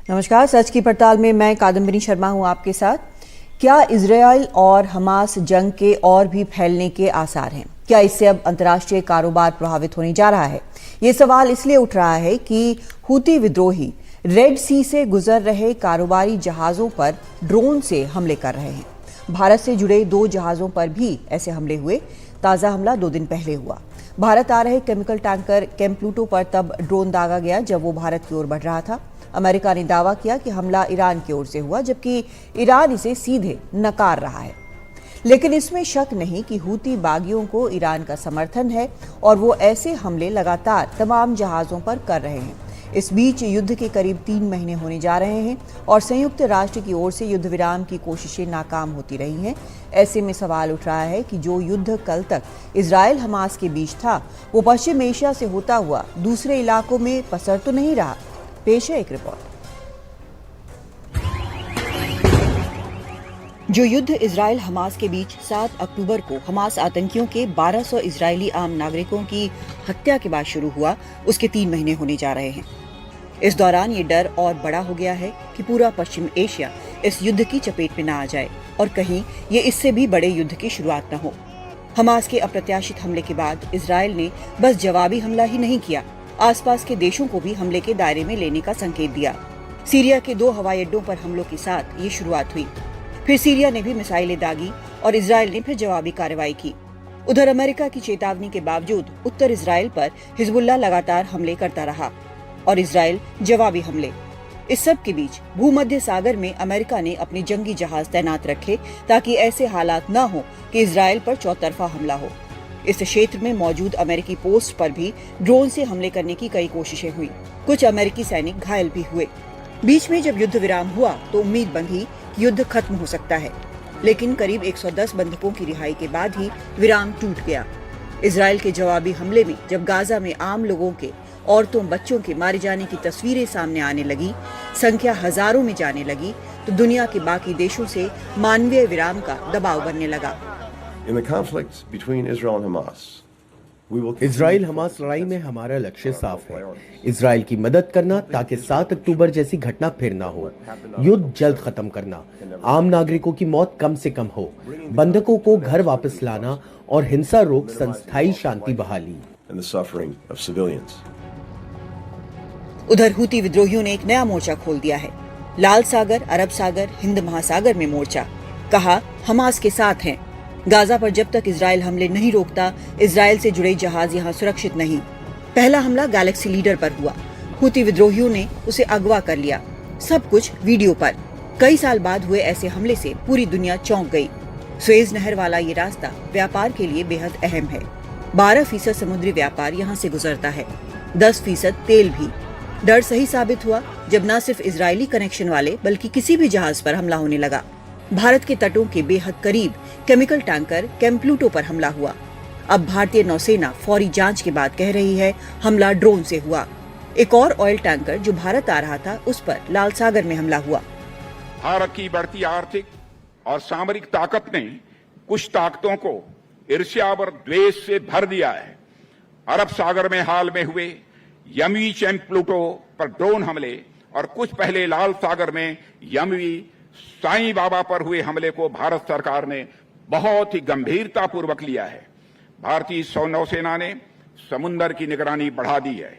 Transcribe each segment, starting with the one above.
नमस्कार, सच की पड़ताल में मैं कादम्बिनी शर्मा हूं आपके साथ। क्या इजराइल और हमास जंग के और भी फैलने के आसार हैं? क्या इससे अब अंतर्राष्ट्रीय कारोबार प्रभावित होने जा रहा है? ये सवाल इसलिए उठ रहा है कि हूती विद्रोही रेड सी से गुजर रहे कारोबारी जहाजों पर ड्रोन से हमले कर रहे हैं। भारत से जुड़े 2 जहाजों पर भी ऐसे हमले हुए। ताज़ा हमला 2 दिन पहले हुआ। भारत आ रहे केमिकल टैंकर कैम्प्लूटो पर तब ड्रोन दागा गया जब वो भारत की ओर बढ़ रहा था। अमेरिका ने दावा किया कि हमला ईरान की ओर से हुआ, जबकि ईरान इसे सीधे नकार रहा है। लेकिन इसमें शक नहीं कि हूती बागियों को ईरान का समर्थन है और वो ऐसे हमले लगातार तमाम जहाजों पर कर रहे हैं। इस बीच युद्ध के करीब 3 महीने होने जा रहे हैं और संयुक्त राष्ट्र की ओर से युद्ध विराम की कोशिशें नाकाम होती रही हैं। ऐसे में सवाल उठ रहा है कि जो युद्ध कल तक इजराइल हमास के बीच था, वो पश्चिम एशिया से होता हुआ दूसरे इलाकों में पसर तो नहीं रहा। पेश है एक रिपोर्ट। जो युद्ध इजराइल हमास के बीच 7 अक्टूबर को हमास आतंकियों के 1200 इजरायली आम नागरिकों की हत्या के बाद शुरू हुआ, उसके 3 महीने होने जा रहे हैं। इस दौरान ये डर और बड़ा हो गया है कि पूरा पश्चिम एशिया इस युद्ध की चपेट में ना आ जाए और कहीं ये इससे भी बड़े युद्ध की शुरुआत न हो। हमास के अप्रत्याशित हमले के बाद इजराइल ने बस जवाबी हमला ही नहीं किया, आसपास के देशों को भी हमले के दायरे में लेने का संकेत दिया। सीरिया के 2 हवाई अड्डों पर हमलों के साथ ये शुरुआत हुई। फिर सीरिया ने भी मिसाइलें दागी और इजराइल ने फिर जवाबी कार्रवाई की। उधर अमेरिका की चेतावनी के बावजूद उत्तर इजराइल पर हिजबुल्लाह लगातार हमले करता रहा और इजराइल जवाबी हमले। इस सब के बीच भूमध्य सागर में अमेरिका ने अपने जंगी जहाज तैनात रखे ताकि ऐसे हालात न हो कि इजराइल पर चौतरफा हमला हो। इस क्षेत्र में मौजूद अमेरिकी पोस्ट पर भी ड्रोन से हमले करने की कई कोशिशें हुई। कुछ अमेरिकी सैनिक घायल भी हुए। बीच में जब युद्ध विराम हुआ तो उम्मीद बंधी कि युद्ध खत्म हो सकता है, लेकिन करीब 110 बंधकों की रिहाई के बाद ही विराम टूट गया। इजराइल के जवाबी हमले में जब गाजा में आम लोगों के, औरतों, बच्चों के मारे जाने की तस्वीरें सामने आने लगी, संख्या हजारों में जाने लगी, तो दुनिया के बाकी देशों से मानवीय विराम का दबाव बनने लगा। इजराइल हमास लड़ाई में हमारा लक्ष्य साफ है, इजराइल की मदद करना ताकि 7 अक्टूबर जैसी घटना फिर ना हो, युद्ध जल्द खत्म करना, आम नागरिकों की मौत कम से कम हो, बंधकों को घर वापस लाना और हिंसा रोक संस्थाई शांति बहाली। उधर हूती विद्रोहियों ने एक नया मोर्चा खोल दिया है। लाल सागर, अरब सागर, हिंद महासागर में मोर्चा। कहा, हमास के साथ हैं। गाजा पर जब तक इजराइल हमले नहीं रोकता, इजराइल से जुड़े जहाज यहाँ सुरक्षित नहीं। पहला हमला गैलेक्सी लीडर पर हुआ। हूती विद्रोहियों ने उसे अगवा कर लिया। सब कुछ वीडियो पर। कई साल बाद हुए ऐसे हमले से पूरी दुनिया चौंक गई। सुएज नहर वाला ये रास्ता व्यापार के लिए बेहद अहम है। 12% समुद्री व्यापार यहाँ से गुजरता है, 10% तेल भी। डर सही साबित हुआ जब न सिर्फ इजरायली कनेक्शन वाले बल्कि किसी भी जहाज पर हमला होने लगा। भारत के तटों के बेहद करीब केमिकल टैंकर कैम्प्लूटो पर हमला हुआ। अब भारतीय नौसेना फौरी जांच के बाद कह रही है हमला ड्रोन से हुआ। एक और ऑयल टैंकर जो भारत आ रहा था, उस पर लाल सागर में हमला हुआ। भारत की बढ़ती आर्थिक और सामरिक ताकत ने कुछ ताकतों को ईर्ष्या और द्वेष से भर दिया है। अरब सागर में हाल में हुए यमवी कैम्प्लूटो पर ड्रोन हमले और कुछ पहले लाल सागर में यमवी साईं बाबा पर हुए हमले को भारत सरकार ने बहुत ही गंभीरता पूर्वक लिया है। भारतीय नौसेना ने समुद्र की निगरानी बढ़ा दी है।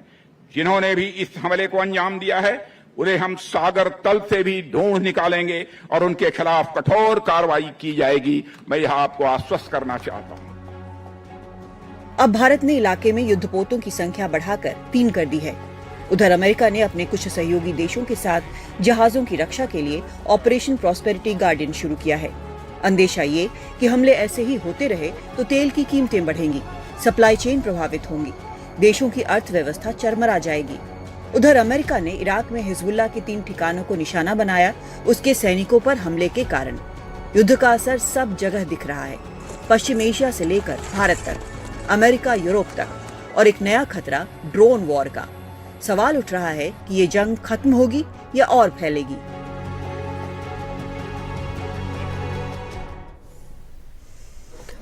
जिन्होंने भी इस हमले को अंजाम दिया है, उन्हें हम सागर तल से भी ढूंढ निकालेंगे और उनके खिलाफ कठोर कार्रवाई की जाएगी। मैं यह आपको आश्वस्त करना चाहता हूं। अब भारत ने इलाके में युद्धपोतों की संख्या बढ़ाकर 3 कर दी है। उधर अमेरिका ने अपने कुछ सहयोगी देशों के साथ जहाजों की रक्षा के लिए ऑपरेशन प्रॉस्पेरिटी गार्डियन शुरू किया है। अंदेशा ये कि हमले ऐसे ही होते रहे तो तेल की कीमतें बढ़ेंगी, सप्लाई चेन प्रभावित होंगी, देशों की अर्थव्यवस्था चरमरा जाएगी। उधर अमेरिका ने इराक में हिजबुल्लाह के 3 ठिकानों को निशाना बनाया, उसके सैनिकों पर हमले के कारण। युद्ध का असर सब जगह दिख रहा है, पश्चिम एशिया से लेकर भारत तक, अमेरिका, यूरोप तक, और एक नया खतरा ड्रोन वॉर का। सवाल उठ रहा है कि ये जंग खत्म होगी या और फैलेगी।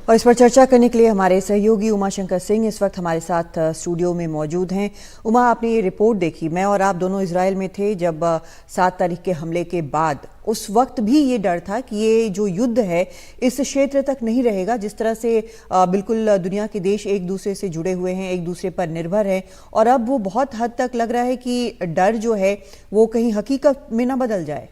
और इस पर चर्चा करने के लिए हमारे सहयोगी उमाशंकर सिंह इस वक्त हमारे साथ स्टूडियो में मौजूद हैं। उमा, आपने ये रिपोर्ट देखी, मैं और आप दोनों इजराइल में थे जब 7 तारीख के हमले के बाद। उस वक्त भी ये डर था कि ये जो युद्ध है इस क्षेत्र तक नहीं रहेगा, जिस तरह से बिल्कुल दुनिया के देश एक दूसरे से जुड़े हुए हैं, एक दूसरे पर निर्भर हैं, और अब वो बहुत हद तक लग रहा है कि डर जो है वो कहीं हकीकत में ना बदल जाए।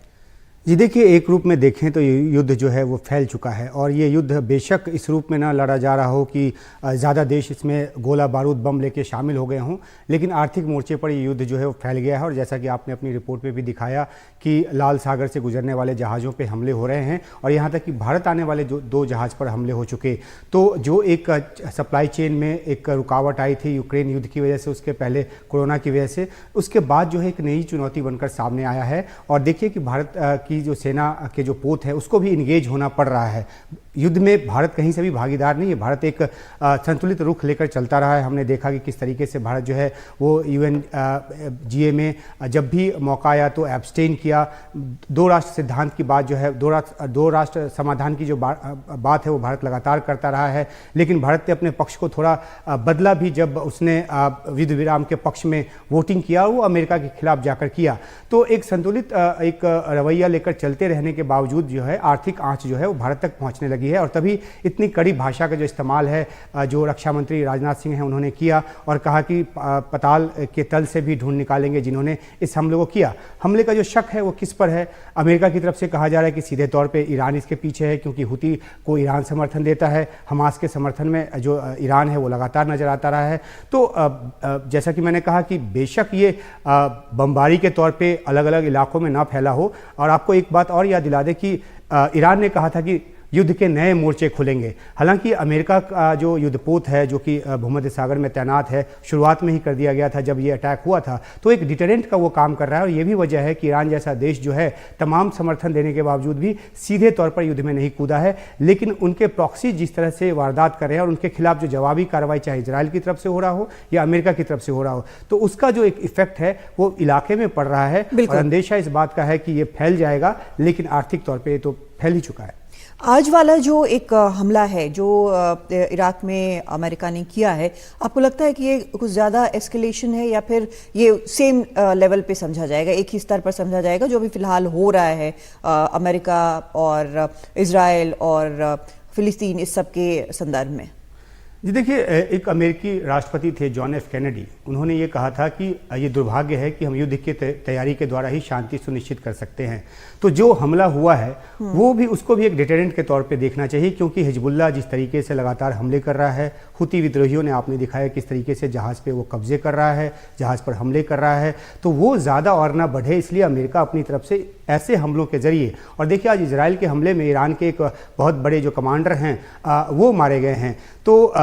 जी देखिए, एक रूप में देखें तो ये युद्ध जो है वो फैल चुका है, और ये युद्ध बेशक इस रूप में ना लड़ा जा रहा हो कि ज़्यादा देश इसमें गोला बारूद बम लेके शामिल हो गए हों, लेकिन आर्थिक मोर्चे पर ये युद्ध जो है वो फैल गया है। और जैसा कि आपने अपनी रिपोर्ट में भी दिखाया कि लाल सागर से गुजरने वाले जहाज़ों पे हमले हो रहे हैं, और यहाँ तक कि भारत आने वाले जो 2 जहाज़ पर हमले हो चुके। तो जो एक सप्लाई चेन में एक रुकावट आई थी यूक्रेन युद्ध की वजह से, उसके पहले कोरोना की वजह से, उसके बाद जो है एक नई चुनौती बनकर सामने आया है। और देखिए कि भारत की जो सेना के जो पोत है उसको भी इंगेज होना पड़ रहा है युद्ध में। भारत कहीं से भी भागीदार नहीं है, भारत एक संतुलित रुख लेकर चलता रहा है। हमने देखा कि किस तरीके से भारत जो है वो UNGA में जब भी मौका आया तो एब्सटेन किया। 2 राष्ट्र सिद्धांत की बात जो है, दो राष्ट्र समाधान की जो बात है वो भारत लगातार करता रहा है। लेकिन भारत ने अपने पक्ष को थोड़ा बदला भी जब उसने युद्ध विराम के पक्ष में वोटिंग किया, वो अमेरिका के खिलाफ जाकर किया। तो एक संतुलित एक रवैया लेकर चलते रहने के बावजूद जो है आर्थिक आंच जो है वो भारत तक पहुंचने लगी है। और तभी इतनी कड़ी भाषा का जो इस्तेमाल है जो रक्षा मंत्री राजनाथ सिंह हैं उन्होंने किया, और कहा कि पताल के तल से भी ढूंढ निकालेंगे जिन्होंने इस हमले को किया। हमले का जो शक है वो किस पर है? अमेरिका की तरफ से कहा जा रहा है कि सीधे तौर पे ईरान इसके पीछे है, क्योंकि हुती को ईरान समर्थन देता है। हमास के समर्थन में जो ईरान है वो लगातार नजर आता रहा है। तो जैसा कि मैंने कहा कि बेशक ये बमबारी के तौर पे अलग अलग इलाकों में ना फैला हो। और आपको एक बात और याद दिला दे कि ईरान ने कहा था कि युद्ध के नए मोर्चे खुलेंगे। हालांकि अमेरिका का जो युद्धपोत है जो कि भूमध्य सागर में तैनात है, शुरुआत में ही कर दिया गया था जब ये अटैक हुआ था, तो एक डिटरेंट का वो काम कर रहा है। और ये भी वजह है कि ईरान जैसा देश जो है तमाम समर्थन देने के बावजूद भी सीधे तौर पर युद्ध में नहीं कूदा है। लेकिन उनके प्रॉक्सी जिस तरह से वारदात कर रहे हैं और उनके खिलाफ जो जवाबी कार्रवाई चाहे इजराइल की तरफ से हो रहा हो या अमेरिका की तरफ से हो रहा हो, तो उसका जो एक इफेक्ट है वो इलाके में पड़ रहा है। और अंदेशा इस बात का है कि ये फैल जाएगा, लेकिन आर्थिक तौर पर तो फैल ही चुका है। आज वाला जो एक हमला है जो इराक में अमेरिका ने किया है, आपको लगता है कि ये कुछ ज़्यादा एस्केलेशन है या फिर ये सेम लेवल पे समझा जाएगा, एक ही स्तर पर समझा जाएगा जो अभी फिलहाल हो रहा है अमेरिका और इजराइल और फिलिस्तीन इस सब के संदर्भ में? जी देखिए, एक अमेरिकी राष्ट्रपति थे जॉन एफ कैनेडी, उन्होंने ये कहा था कि ये दुर्भाग्य है कि हम युद्ध की तैयारी के द्वारा ही शांति सुनिश्चित कर सकते हैं। तो जो हमला हुआ है वो भी, उसको भी एक डिटरेंट के तौर पे देखना चाहिए, क्योंकि हिजबुल्लाह जिस तरीके से लगातार हमले कर रहा है, हुती विद्रोहियों ने आपने दिखाया किस तरीके से जहाज़ पे वो कब्जे कर रहा है, जहाज़ पर हमले कर रहा है, तो वो ज़्यादा और ना बढ़े, इसलिए अमेरिका अपनी तरफ से ऐसे हमलों के जरिए, और देखिए आज इजराइल के हमले में ईरान के एक बहुत बड़े जो कमांडर हैं वो मारे गए हैं। तो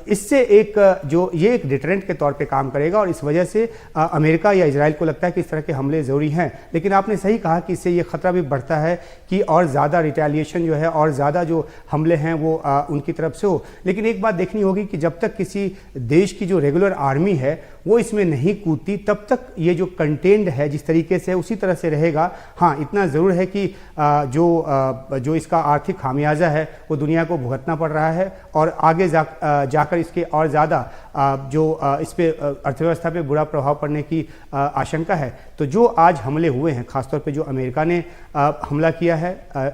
इससे एक जो ये एक डिटरेंट के तौर पे काम करेगा, और इस वजह से अमेरिका या इजराइल को लगता है कि इस तरह के हमले ज़रूरी हैं। लेकिन आपने सही कहा कि इससे ये खतरा भी बढ़ता है कि और ज़्यादा रिटेलिएशन जो है और ज़्यादा जो हमले हैं वो उनकी तरफ से हो। लेकिन एक बात देखनी होगी कि जब तक किसी देश की जो रेगुलर आर्मी है वो इसमें नहीं कूदती, तब तक ये जो कंटेंड है जिस तरीके से उसी तरह से रहेगा। हाँ, इतना ज़रूर है कि जो इसका आर्थिक खामियाजा है वो दुनिया को भुगतना पड़ रहा है, और आगे जाकर इसके और ज़्यादा जो इस पे अर्थव्यवस्था पे बुरा प्रभाव पड़ने की आशंका है। तो जो आज हमले हुए हैं, खासतौर पे जो अमेरिका ने हमला किया है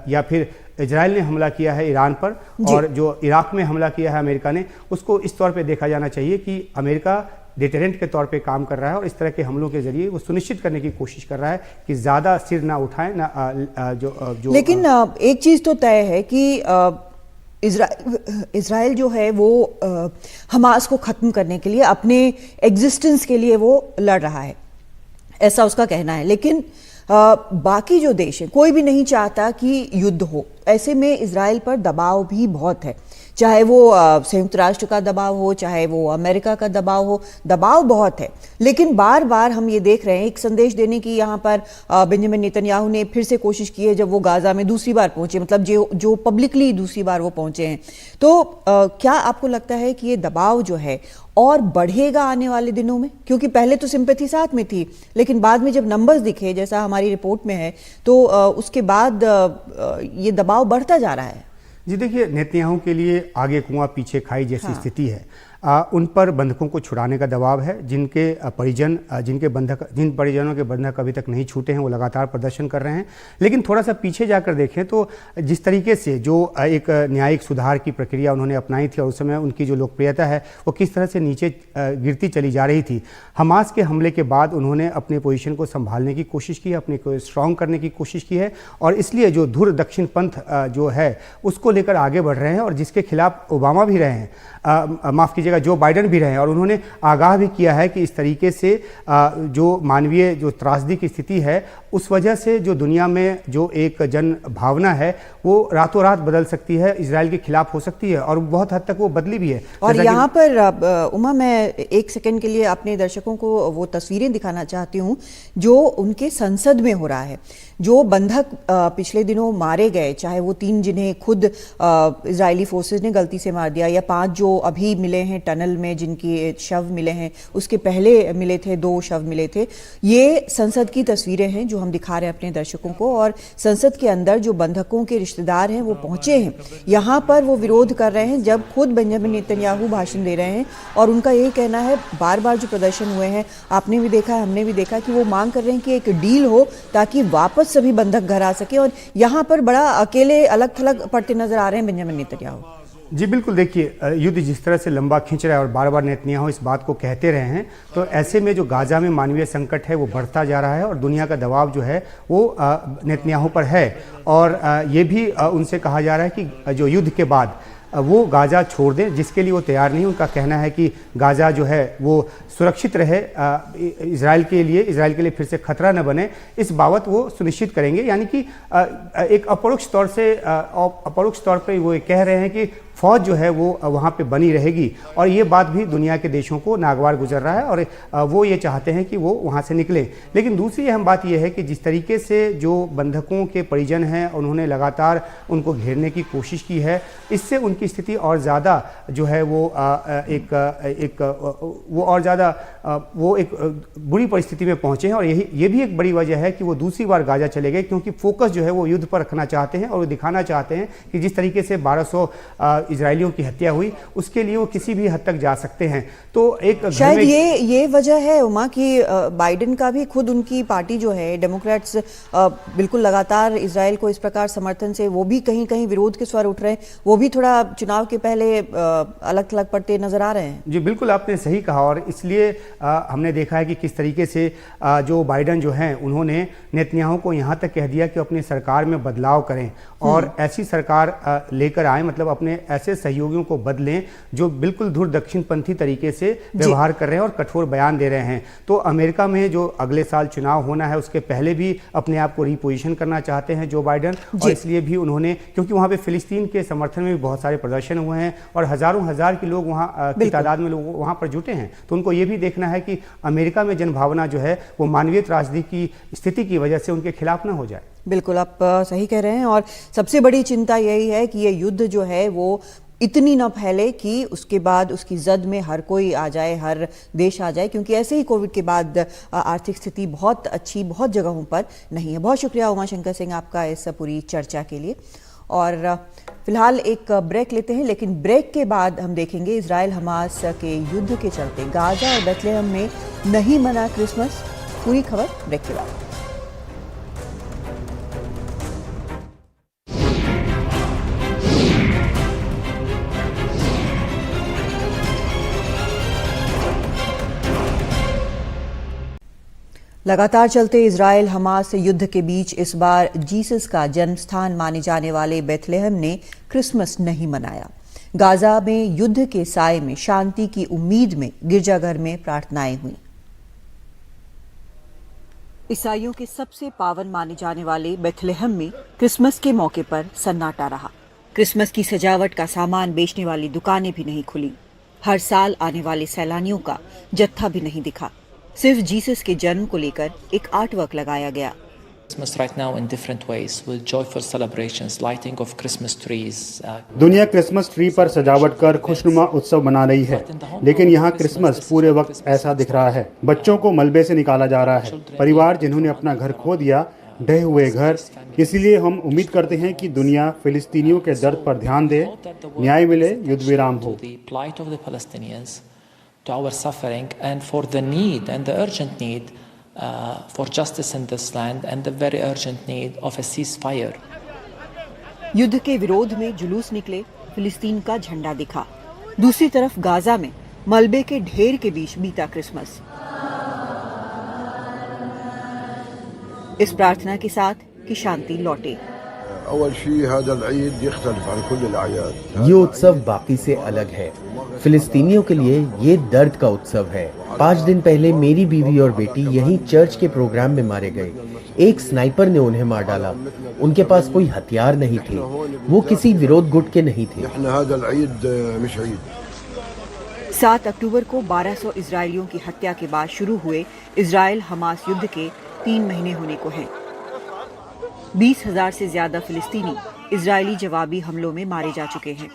या फिर इजराइल ने हमला किया है ईरान पर, और जो इराक में हमला किया है अमेरिका ने, उसको इस तौर पे देखा जाना चाहिए कि अमेरिका डिटरेंट के तौर पे काम कर रहा है, और इस तरह के हमलों के जरिए वो सुनिश्चित करने की कोशिश कर रहा है कि ज़्यादा सिर ना उठाएं ना जो लेकिन एक चीज़ तो तय है कि इजराइल जो है वो हमास को ख़त्म करने के लिए, अपने एग्जिस्टेंस के लिए वो लड़ रहा है, ऐसा उसका कहना है। लेकिन बाकी जो देश हैं, कोई भी नहीं चाहता कि युद्ध हो। ऐसे में इजराइल पर दबाव भी बहुत है, चाहे वो संयुक्त राष्ट्र का दबाव हो, चाहे वो अमेरिका का दबाव हो, दबाव बहुत है। लेकिन बार बार हम ये देख रहे हैं, एक संदेश देने की यहाँ पर बेंजामिन नेतन्याहू ने फिर से कोशिश की है जब वो गाजा में दूसरी बार पहुंचे, मतलब जो पब्लिकली दूसरी बार वो पहुंचे हैं। तो क्या आपको लगता है कि ये दबाव जो है और बढ़ेगा आने वाले दिनों में? क्योंकि पहले तो सिंपैथी साथ में थी, लेकिन बाद में जब नंबर्स दिखे, जैसा हमारी रिपोर्ट में है, तो उसके बाद ये दबाव बढ़ता जा रहा है। जी देखिए, नेतन्याहू के लिए आगे कुआं पीछे खाई जैसी स्थिति है। उन पर बंधकों को छुड़ाने का दबाव है। जिनके परिजन जिन परिजनों के बंधक अभी तक नहीं छूटे हैं वो लगातार प्रदर्शन कर रहे हैं। लेकिन थोड़ा सा पीछे जाकर देखें तो जिस तरीके से जो एक न्यायिक सुधार की प्रक्रिया उन्होंने अपनाई थी और उस समय उनकी जो लोकप्रियता है वो किस तरह से नीचे गिरती चली जा रही थी। हमास के हमले के बाद उन्होंने अपने पोजीशन को संभालने की कोशिश की है, अपने को स्ट्रांग करने की कोशिश की है और इसलिए जो धुर दक्षिण पंथ जो है उसको लेकर आगे बढ़ रहे हैं और जिसके खिलाफ ओबामा भी रहे हैं, माफ़ कीजिएगा, जो बाइडन भी रहे हैं और उन्होंने आगाह भी किया है कि इस तरीके से जो मानवीय जो त्रासदी की स्थिति है उस वजह से जो दुनिया में जो एक जन भावना है वो रातों रात बदल सकती है, इजराइल के खिलाफ हो सकती है और बहुत हद तक वो बदली भी है। और यहाँ पर उमा, मैं एक सेकंड के लिए अपने दर्शकों को वो तस्वीरें दिखाना चाहती हूँ जो उनके संसद में हो रहा है। जो बंधक पिछले दिनों मारे गए, चाहे वो 3 जिन्हें खुद इजरायली फोर्सेस ने गलती से मार दिया या 5 जो अभी मिले हैं टनल में जिनके शव मिले हैं, उसके पहले मिले थे 2 शव मिले थे, ये संसद की तस्वीरें हैं जो हम दिखा रहे हैं अपने दर्शकों को। और संसद के अंदर जो बंधकों के रिश्तेदार हैं वो पहुंचे हैं, यहाँ पर वो विरोध कर रहे हैं जब खुद बेंजामिन नेतन्याहू भाषण दे रहे हैं और उनका यही कहना है, बार बार जो प्रदर्शन हुए हैं आपने भी देखा, हमने भी देखा कि वो मांग कर रहे हैं कि एक डील हो ताकि वापस सभी बंधक घर आ सके। और यहाँ पर बड़ा अकेले अलग थलग पड़ते नजर आ रहे हैं बेंजामिन नेतन्याहू। जी बिल्कुल, देखिए युद्ध जिस तरह से लंबा खींच रहा है और बार बार नेतन्याहू इस बात को कहते रहे हैं, तो ऐसे में जो गाजा में मानवीय संकट है वो बढ़ता जा रहा है और दुनिया का दबाव जो है वो नेतन्याहू पर है। और ये भी उनसे कहा जा रहा है कि जो युद्ध के बाद वो गाजा छोड़ दें, जिसके लिए वो तैयार नहीं। उनका कहना है कि गाजा जो है वो सुरक्षित रहे, इजराइल के लिए फिर से खतरा न बने, इस बाबत वो सुनिश्चित करेंगे। यानी कि एक अपरोक्ष तौर पे वो कह रहे हैं कि फौज जो है वो वहाँ पे बनी रहेगी और ये बात भी दुनिया के देशों को नागवार गुजर रहा है और वो ये चाहते हैं कि वो वहाँ से निकले। लेकिन दूसरी अहम बात ये है कि जिस तरीके से जो बंधकों के परिजन हैं उन्होंने लगातार उनको घेरने की कोशिश की है, इससे उनकी स्थिति और ज़्यादा जो है वो एक बुरी परिस्थिति में पहुँचे हैं। और ये भी एक बड़ी वजह है कि वो दूसरी बार गाजा चले गए, क्योंकि फोकस जो है वो युद्ध पर रखना चाहते हैं और वो दिखाना चाहते हैं कि जिस तरीके से 1200 इजरायलियों की हत्या हुई उसके लिए वो किसी भी हद तक जा सकते हैं। तो एक शायद ये वजह है उमा कि बाइडेन का भी खुद उनकी पार्टी जो है डेमोक्रेट्स बिल्कुल लगातार इजराइल को इस प्रकार समर्थन से वो भी कहीं कहीं विरोध के स्वर उठ रहे हैं, वो भी थोड़ा चुनाव के पहले अलग थलग पड़ते नजर आ रहे हैं। जी बिल्कुल, आपने सही कहा और इसलिए हमने देखा है कि किस तरीके से जो बाइडेन जो हैं उन्होंने नेतन्याहू को यहाँ तक कह दिया कि अपनी सरकार में बदलाव करें और ऐसी सरकार लेकर आए, मतलब अपने ऐसे सहयोगियों को बदलें जो बिल्कुल धुर दक्षिणपंथी तरीके से व्यवहार कर रहे हैं और कठोर बयान दे रहे हैं। तो अमेरिका में जो अगले साल चुनाव होना है उसके पहले भी अपने आप को रिपोजिशन करना चाहते हैं जो बाइडेन, और इसलिए भी उन्होंने, क्योंकि वहाँ पे फिलिस्तीन के समर्थन में भी बहुत सारे प्रदर्शन हुए हैं और हजारों हजार के लोग वहाँ की तादाद में लोग वहाँ पर जुटे हैं, तो उनको ये भी देखना है कि अमेरिका में जनभावना जो है वो मानवीय त्रासदी की स्थिति की वजह से उनके खिलाफ न हो जाए। बिल्कुल, आप सही कह रहे हैं और सबसे बड़ी चिंता यही है कि ये युद्ध जो है वो इतनी न फैले कि उसके बाद उसकी जद में हर कोई आ जाए, हर देश आ जाए, क्योंकि ऐसे ही कोविड के बाद आर्थिक स्थिति बहुत अच्छी बहुत जगहों पर नहीं है। बहुत शुक्रिया उमाशंकर सिंह आपका इस पूरी चर्चा के लिए। और फिलहाल एक ब्रेक लेते हैं, लेकिन ब्रेक के बाद हम देखेंगे इजराइल हमास के युद्ध के चलते गाजा और बेथलेहम में नहीं मना क्रिसमस। पूरी खबर ब्रेक के बाद। लगातार चलते इजराइल हमास युद्ध के बीच इस बार जीसस का जन्म स्थान माने जाने वाले बेथलेहम ने क्रिसमस नहीं मनाया। गाजा में युद्ध के साए में शांति की उम्मीद में गिरजाघर में प्रार्थनाएं हुई। ईसाइयों के सबसे पावन माने जाने वाले बेथलेहम में क्रिसमस के मौके पर सन्नाटा रहा। क्रिसमस की सजावट का सामान बेचने वाली दुकानें भी नहीं खुली। हर साल आने वाले सैलानियों का जत्था भी नहीं दिखा। सिर्फ जीसस के जन्म को लेकर एक आर्ट वर्क लगाया गया। दुनिया क्रिसमस ट्री पर सजावट कर खुशनुमा उत्सव मना रही है, लेकिन यहाँ क्रिसमस पूरे वक्त ऐसा दिख रहा है। बच्चों को मलबे से निकाला जा रहा है। परिवार जिन्होंने अपना घर खो दिया ढहे हुए घर। इसलिए हम उम्मीद करते हैं कि दुनिया फिलिस्तीनियों के दर्द पर ध्यान दे, न्याय मिले, युद्ध विराम हो। The plight of the Palestinians, to our suffering, and for the need and the urgent need for justice in this land, and the very urgent need of a ceasefire. युद्ध के विरोध में जुलूस निकले, फिलिस्तीन का झंडा दिखा। दूसरी तरफ गाजा में मलबे के ढेर के बीच बीता क्रिसमस। इस प्रार्थना के साथ कि शांति लौटे। ये उत्सव बाकी से अलग है। फिलिस्तीनियों के लिए ये दर्द का उत्सव है। 5 दिन पहले मेरी बीवी और बेटी यहीं चर्च के प्रोग्राम में मारे गए। एक स्नाइपर ने उन्हें मार डाला। उनके पास कोई हथियार नहीं थे। वो किसी विरोध गुट के नहीं थे। 7 अक्टूबर को 1200 इजरायलियों की हत्या के बाद शुरू हुए इजराइल हमास युद्ध के 3 महीने होने को हैं। 20,000 से ज्यादा फिलिस्तीनी इजरायली जवाबी हमलों में मारे जा चुके हैं।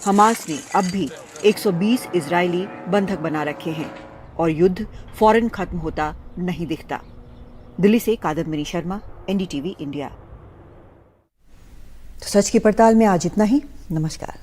हमास ने अब भी 120 इजरायली बंधक बना रखे हैं और युद्ध फौरन खत्म होता नहीं दिखता। दिल्ली से कादम्बिनी शर्मा, NDTV इंडिया। सच की पड़ताल में आज इतना ही। नमस्कार।